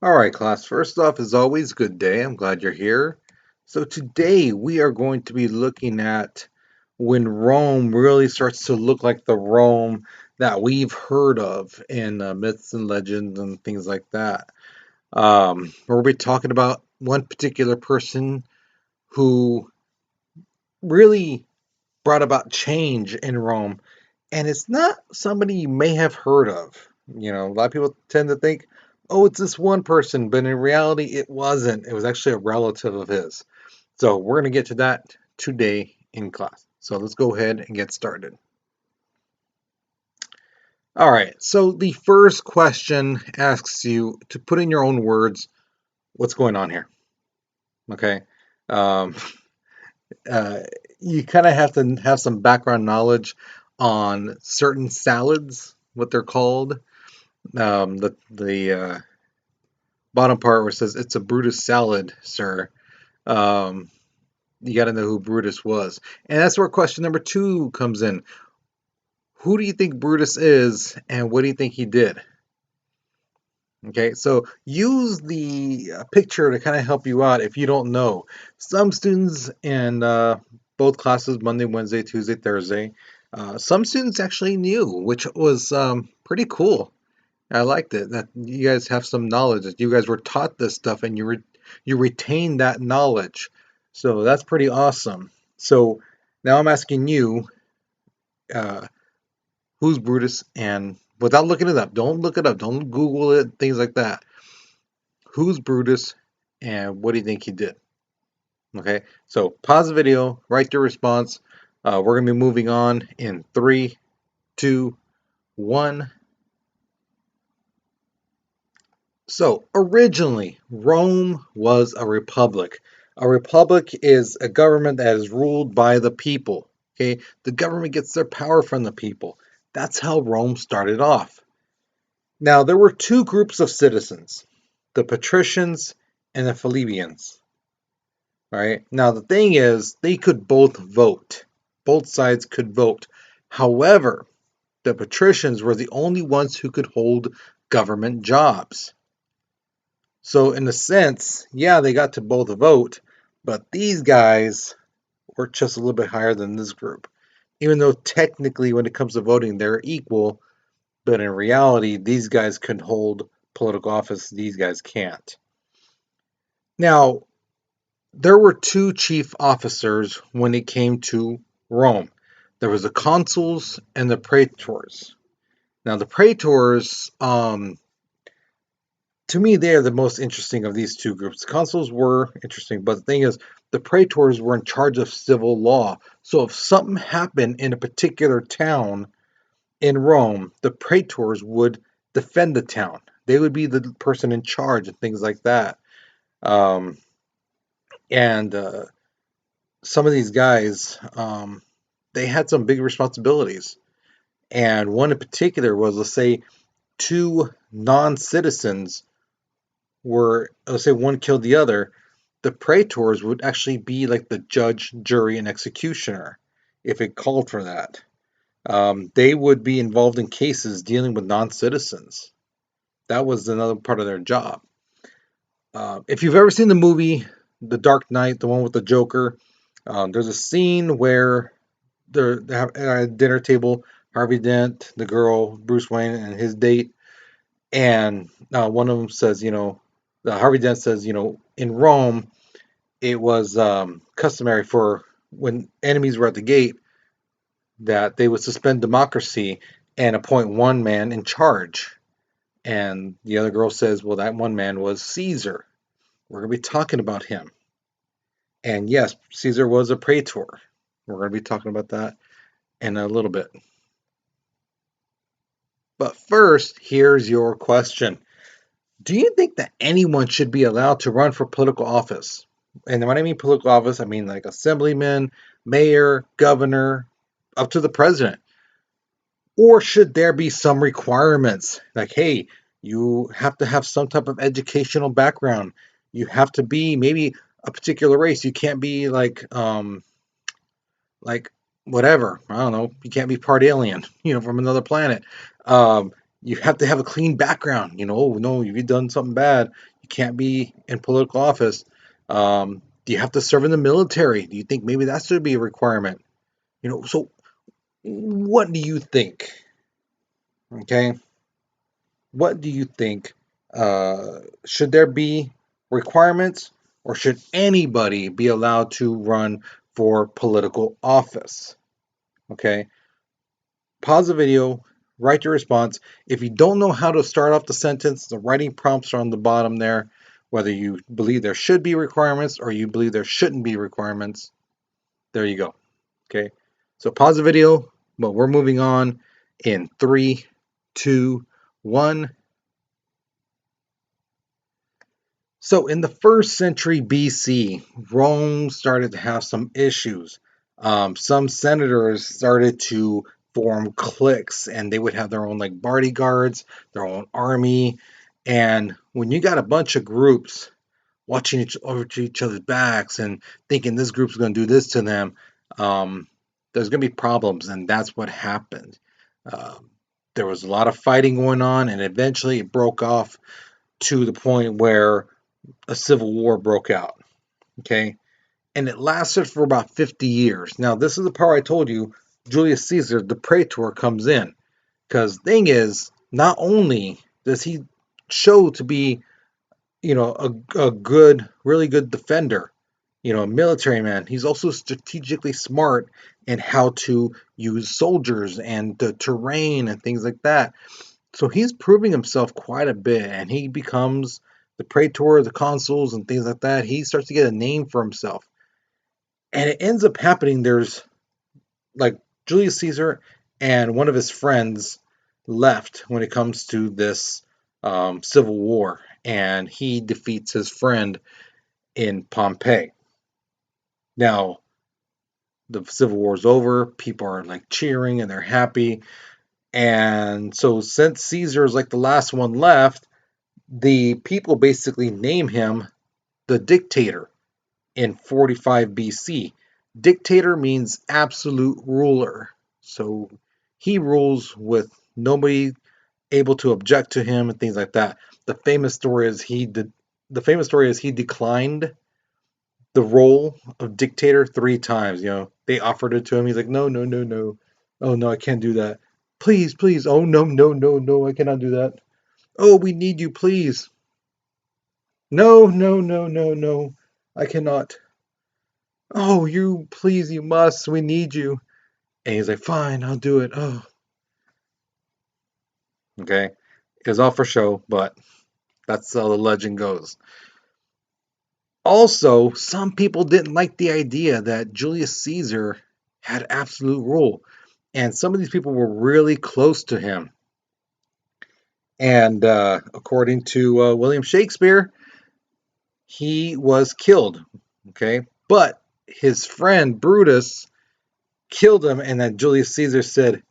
All right, class. First off, as always, good day. I'm glad you're here. So today we are going to be looking at when Rome really starts to look like the Rome that we've heard of in myths and legends and things like that. We'll be talking about one particular person who really brought about change in Rome, and it's not somebody you may have heard of. A lot of people tend to think, oh, it's this one person, but in reality, it wasn't. It was actually a relative of his. So we're going to get to that today in class. So let's go ahead and get started. All right. So the first question asks you to put in your own words what's going on here. Okay. Um, uh, you kind of have to have some background knowledge on certain salads, what they're called. The bottom part where it says it's a Brutus salad, sir. Um, you got to know who Brutus was, and that's where question number two comes in. Who do you think Brutus is, and what do you think he did? Okay, so use the picture to kind of help you out if you don't know. Some students in both classes, Monday, Wednesday, Tuesday, Thursday, some students actually knew, which was pretty cool. I liked it that you guys have some knowledge, that you guys were taught this stuff and you retain that knowledge. So that's pretty awesome. So now I'm asking you, uh, who's Brutus? And without looking it up, don't look it up, don't Google it, things like that. Who's Brutus and what do you think he did? Okay, so pause the video, write your response. We're going to be moving on in three, two, one. So, originally, Rome was a republic. A republic is a government that is ruled by the people. Okay, the government gets their power from the people. That's how Rome started off. Now, there were two groups of citizens, the patricians and the plebeians. Right? Now, the thing is, they could both vote. Both sides could vote. However, the patricians were the only ones who could hold government jobs. So in a sense, yeah, they got to both vote, but these guys were just a little bit higher than this group. Even though technically when it comes to voting, they're equal, but in reality, these guys can hold political office, these guys can't. Now, there were two chief officers when it came to Rome. There was the consuls and the praetors. Now, the praetors, to me, they are the most interesting of these two groups. The consuls were interesting, but the thing is, the praetors were in charge of civil law. So if something happened in a particular town in Rome, the praetors would defend the town. They would be the person in charge and things like that. Um, and some of these guys, they had some big responsibilities. And one in particular was, let's say, two non-citizens were, let's say one killed the other, the praetors would actually be like the judge, jury, and executioner if it called for that. They would be involved in cases dealing with non-citizens. That was another part of their job. If you've ever seen the movie The Dark Knight, the one with the Joker, there's a scene where they have at a dinner table, Harvey Dent, the girl, Bruce Wayne, and his date, and one of them says, Harvey Dent says, in Rome, it was customary for when enemies were at the gate that they would suspend democracy and appoint one man in charge. And the other girl says, well, that one man was Caesar. We're going to be talking about him. And yes, Caesar was a praetor. We're going to be talking about that in a little bit. But first, here's your question. Do you think that anyone should be allowed to run for political office? And when I mean political office, I mean like assemblyman, mayor, governor, up to the president. Or should there be some requirements? Like, hey, you have to have some type of educational background. You have to be maybe a particular race. You can't be like whatever. I don't know. You can't be part alien, from another planet. Um, you have to have a clean background. Oh no, if you've done something bad, can't be in political office. Do you have to serve in the military? Do you think maybe that should be a requirement? So what do you think? Okay, what do you think? Should there be requirements, or should anybody be allowed to run for political office? Okay, pause the video, write your response. If you don't know how to start off the sentence, the writing prompts are on the bottom there. Whether you believe there should be requirements or you believe there shouldn't be requirements, there you go. Okay, so pause the video, but we're moving on in 3, 2, 1. So in the first century BC, Rome started to have some issues. Some senators started to form cliques, and they would have their own like bodyguards, their own army. And when you got a bunch of groups watching over each other's backs and thinking this group's going to do this to them, there's going to be problems, and that's what happened. There was a lot of fighting going on, and eventually it broke off to the point where a civil war broke out. Okay, and it lasted for about 50 years. Now, this is the part I told you. Julius Caesar, the Praetor, comes in, because the thing is, not only does he show to be, a good, really good defender, a military man, he's also strategically smart in how to use soldiers and the terrain and things like that. So he's proving himself quite a bit, and he becomes the Praetor, the Consuls, and things like that. He starts to get a name for himself. And it ends up happening, there's like Julius Caesar and one of his friends left when it comes to this civil war, and he defeats his friend in Pompeii. Now, the civil war is over, people are like cheering and they're happy. And so, since Caesar is like the last one left, the people basically name him the dictator in 45 BC. Dictator means absolute ruler. So he rules with nobody able to object to him and things like that. The famous story is he declined the role of dictator 3 times. They offered it to him. He's like, no, no, no, no. Oh no, I can't do that. Please, please. Oh no, no, no, no, I cannot do that. Oh, we need you, please. No, no, no, no, no. I cannot. Oh, you, please, you must. We need you. And he's like, fine, I'll do it. Oh, okay. It was all for show, but that's how the legend goes. Also, some people didn't like the idea that Julius Caesar had absolute rule. And some of these people were really close to him. And according to William Shakespeare, he was killed. Okay. But his friend Brutus killed him, and then Julius Caesar said,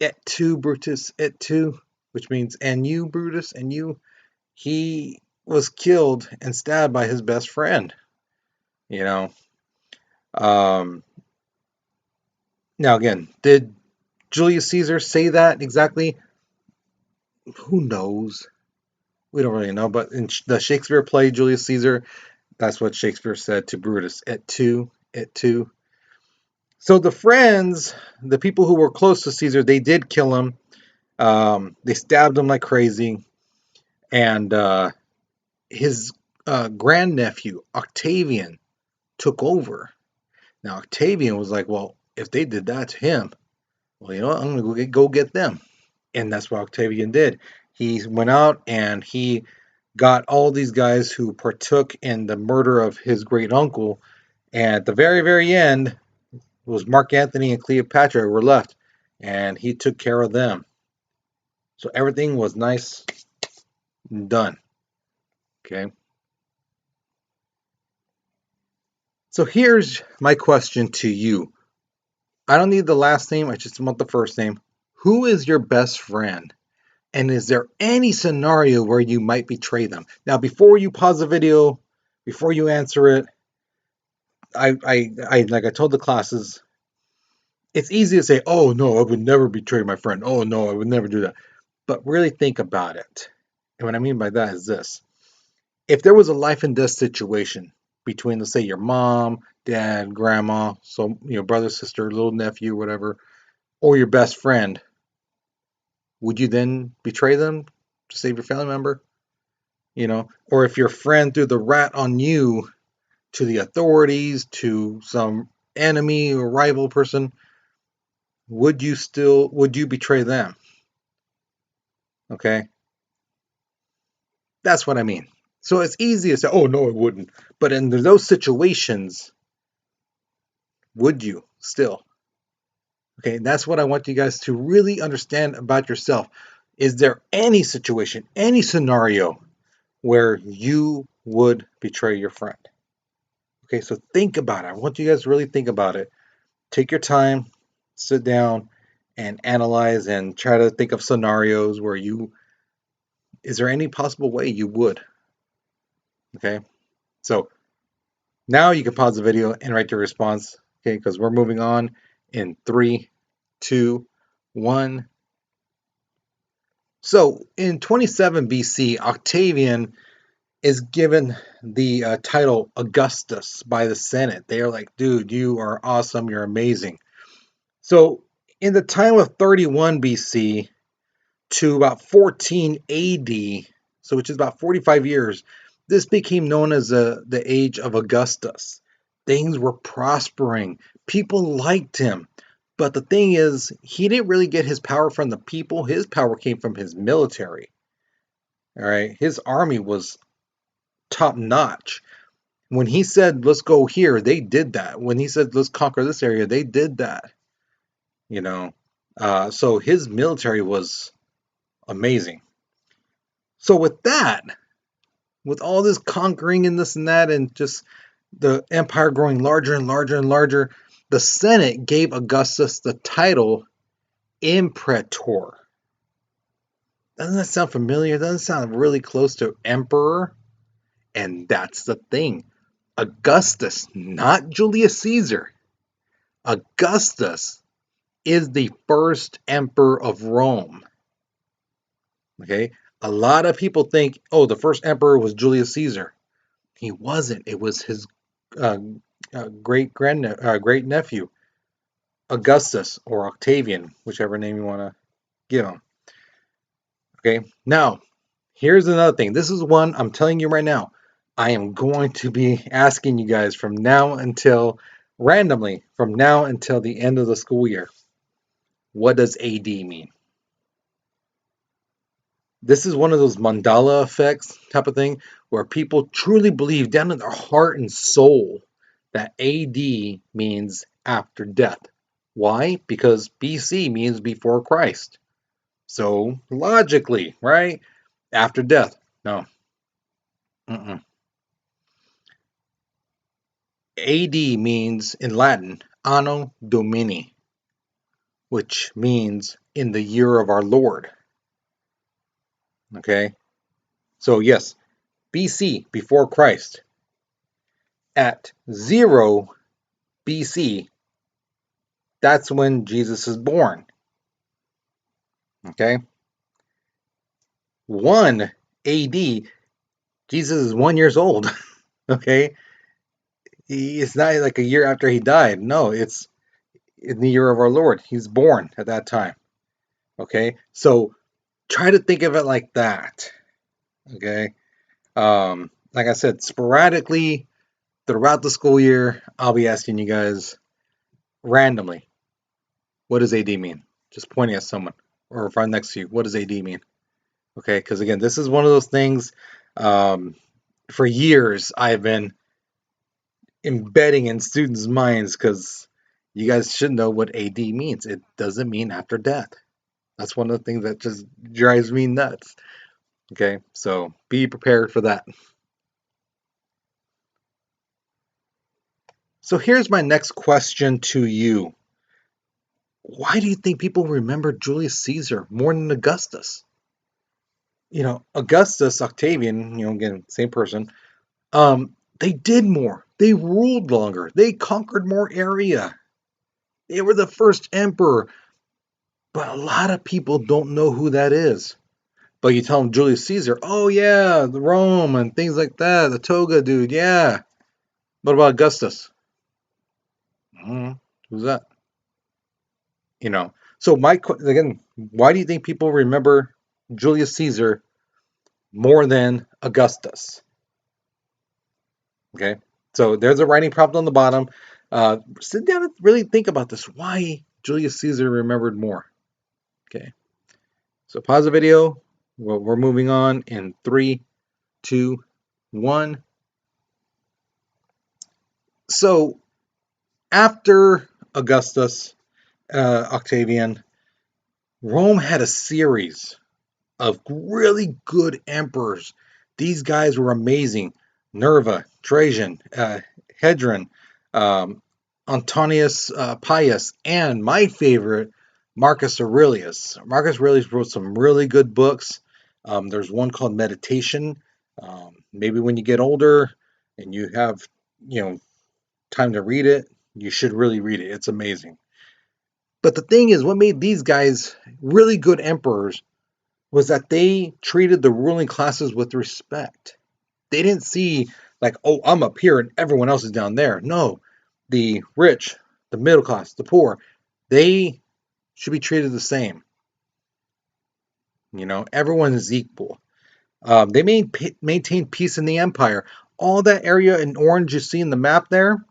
"Et tu, Brutus, et tu," which means, and you, Brutus, and you. He was killed and stabbed by his best friend. You know. Um, Now again, did Julius Caesar say that exactly? Who knows? We don't really know. But in the Shakespeare play, Julius Caesar, that's what Shakespeare said to Brutus: "Et tu, et tu." So the friends, the people who were close to Caesar, they did kill him. They stabbed him like crazy, and his grandnephew Octavian took over. Now Octavian was like, "Well, if they did that to him, well, you know what? I'm gonna go get them," and that's what Octavian did. He went out and he got all these guys who partook in the murder of his great uncle, and at the very, very end, it was Mark Antony and Cleopatra who were left, and he took care of them. So everything was nice and done. Okay. So here's my question to you. I don't need the last name, I just want the first name. Who is your best friend? And is there any scenario where you might betray them? Now, before you pause the video, before you answer it, I like I told the classes, it's easy to say, oh no, I would never betray my friend. Oh no, I would never do that. But really think about it. And what I mean by that is this. If there was a life and death situation between, let's say, your mom, dad, grandma, so brother, sister, little nephew, whatever, or your best friend, would you then betray them to save your family member? Or if your friend threw the rat on you to the authorities, to some enemy or rival person, would you betray them? Okay, that's what I mean. So it's easy to say, oh no, it wouldn't. But in those situations, would you still? Okay, and that's what I want you guys to really understand about yourself. Is there any situation, any scenario where you would betray your friend? Okay, so think about it. I want you guys to really think about it. Take your time, sit down, and analyze and try to think of scenarios where is there any possible way you would? Okay, so now you can pause the video and write your response. Okay, because we're moving on in 3, 2, 1. So in 27 BC, Octavian is given the title Augustus by the Senate. They are like, dude, you are awesome. You're amazing. So in the time of 31 BC to about 14 AD, so which is about 45 years, this became known as the age of Augustus. Things were prospering. People liked him. But the thing is, he didn't really get his power from the people. His power came from his military. All right. His army was top notch. When he said, let's go here, they did that. When he said, let's conquer this area, they did that. You know, so his military was amazing. So with that, with all this conquering and this and that, and just the empire growing larger and larger and larger, the Senate gave Augustus the title Imperator. Doesn't that sound familiar? Doesn't it sound really close to emperor? And that's the thing. Augustus, not Julius Caesar. Augustus is the first emperor of Rome. Okay? A lot of people think, oh, the first emperor was Julius Caesar. He wasn't. It was his uh, great nephew, Augustus or Octavian, whichever name you want to give him. Okay? Now, here's another thing. This is one I'm telling you right now. I am going to be asking you guys randomly, from now until the end of the school year. What does AD mean? This is one of those mandala effects type of thing where people truly believe down in their heart and soul that AD means after death. Why? Because BC means before Christ. So logically, right? After death. No. Mm-mm. AD means in Latin Anno Domini, which means in the year of our Lord. Okay? So yes, BC, before Christ. At 0 BC, that's when Jesus is born. Okay? 1 AD, Jesus is 1 year old. Okay? It's not like a year after he died. No, it's in the year of our Lord. He's born at that time. Okay? So try to think of it like that. Okay? Like I said, sporadically throughout the school year, I'll be asking you guys randomly, what does AD mean? Just pointing at someone or if I'm next to you, what does AD mean? Okay, because again, this is one of those things. For years, I've been embedding in students' minds because you guys should know what AD means. It doesn't mean after death. That's one of the things that just drives me nuts. Okay, so be prepared for that. So here's my next question to you. Why do you think people remember Julius Caesar more than Augustus? Augustus, Octavian, again, same person. They did more. They ruled longer. They conquered more area. They were the first emperor. But a lot of people don't know who that is. But you tell them Julius Caesar, oh yeah, the Rome and things like that, the toga dude, yeah. What about Augustus? Who's that? You know. So again, why do you think people remember Julius Caesar more than Augustus? Okay. So there's a writing prompt on the bottom. Sit down and really think about this. Why Julius Caesar remembered more? Okay. So pause the video. Well, we're moving on in 3, 2, 1. So after Augustus, Octavian, Rome had a series of really good emperors. These guys were amazing. Nerva, Trajan, Hadrian, um, Antonius Pius, and my favorite, Marcus Aurelius. Marcus Aurelius wrote some really good books. There's one called Meditation. Maybe when you get older and you have, time to read it, you should really read it. It's amazing. But the thing is, what made these guys really good emperors was that they treated the ruling classes with respect. They didn't see like, oh, I'm up here and everyone else is down there. No, the rich, the middle class, the poor, they should be treated the same. Everyone is equal. They maintained peace in the empire. All that area in orange you see in the map there,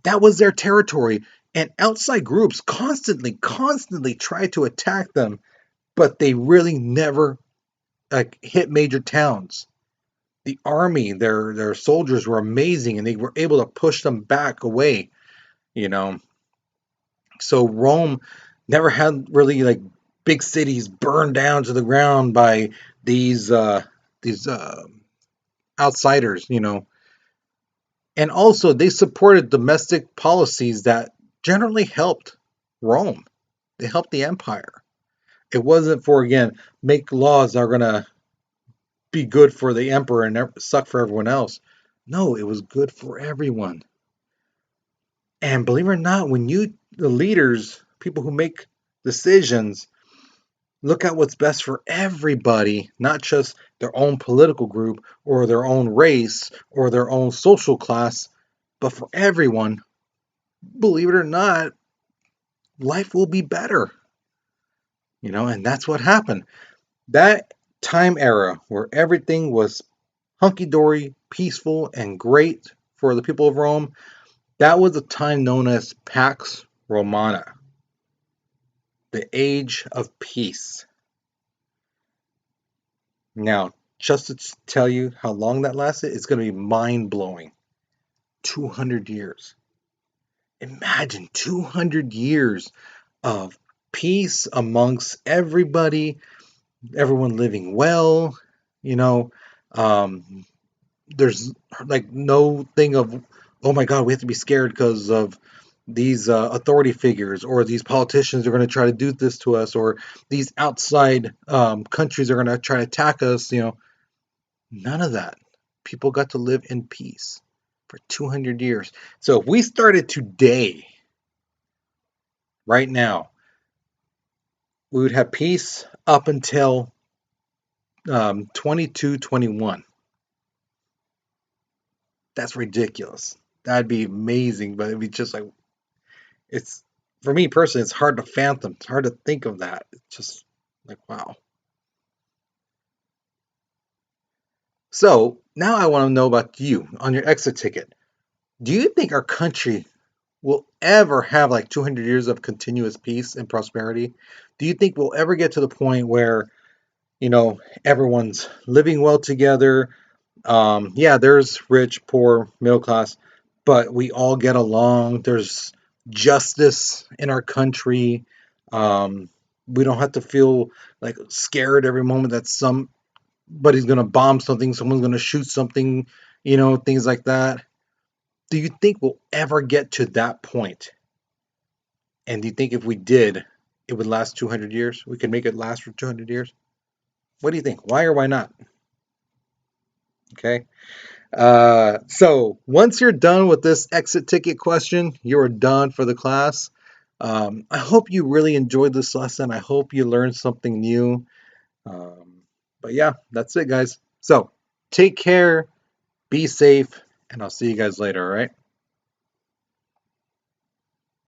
that was their territory. And outside groups constantly tried to attack them, but they really never hit major towns. The army, their soldiers were amazing, and they were able to push them back away. You know, so Rome never had really like big cities burned down to the ground by these outsiders. And also they supported domestic policies that generally helped Rome. They helped the empire. It wasn't for, again, make laws that are gonna be good for the emperor and suck for everyone else. No, it was good for everyone. And believe it or not, when the leaders, people who make decisions, look at what's best for everybody, not just their own political group or their own race or their own social class, but for everyone, believe it or not, life will be better. And that's what happened. That time era where everything was hunky-dory, peaceful, and great for the people of Rome, that was a time known as Pax Romana, the age of peace. Now, just to tell you how long that lasted, it's going to be mind-blowing. 200 years. Imagine 200 years of peace amongst everybody, everyone living well. You know, there's like no thing of, oh my God, we have to be scared because of these authority figures, or these politicians are going to try to do this to us, or these outside countries are going to try to attack us. None of that. People got to live in peace for 200 years. So if we started today, right now, we would have peace up until 2221. That's ridiculous. That'd be amazing, but it'd be just like, it's, for me personally, it's hard to fathom. It's hard to think of that. It's just like, wow. So now I want to know about you on your exit ticket. Do you think our country will ever have like 200 years of continuous peace and prosperity? Do you think we'll ever get to the point where, everyone's living well together? Yeah, there's rich, poor, middle class, but we all get along. There's justice in our country. We don't have to feel like scared every moment that somebody's going to bomb something, someone's going to shoot something, things like that. Do you think we'll ever get to that point? And do you think if we did, it would last 200 years? We could make it last for 200 years? What do you think? Why or why not? Okay. So once you're done with this exit ticket question, you're done for the class. I hope you really enjoyed this lesson. I hope you learned something new. But yeah, that's it, guys. So take care, be safe, and I'll see you guys later, all right?